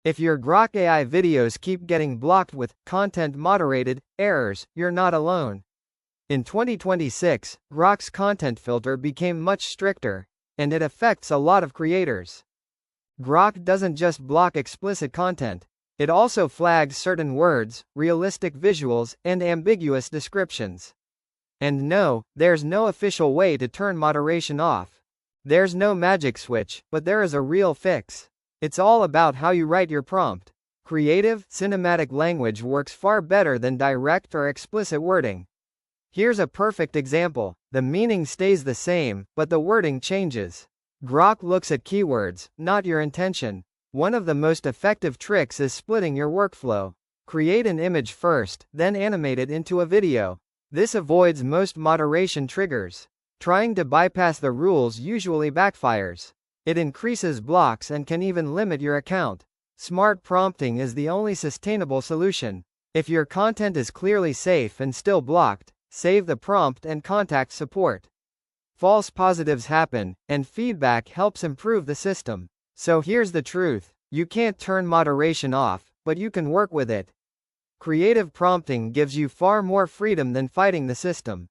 If your Grok AI videos keep getting blocked with content moderated errors, you're not alone. In 2026, Grok's content filter became much stricter, and it affects a lot of creators. Grok doesn't just block explicit content, it also flags certain words, realistic visuals, and ambiguous descriptions. And no, there's no official way to turn moderation off. There's no magic switch, but there is a real fix. It's all about how you write your prompt. Creative, cinematic language works far better than direct or explicit wording. Here's a perfect example. The meaning stays the same, but the wording changes. Grok looks at keywords, not your intention. One of the most effective tricks is splitting your workflow. Create an image first, then animate it into a video. This avoids most moderation triggers. Trying to bypass the rules usually backfires. It increases blocks and can even limit your account. Smart prompting is the only sustainable solution. If your content is clearly safe and still blocked, save the prompt and contact support. False positives happen, and feedback helps improve the system. So here's the truth. You can't turn moderation off, but you can work with it. Creative prompting gives you far more freedom than fighting the system.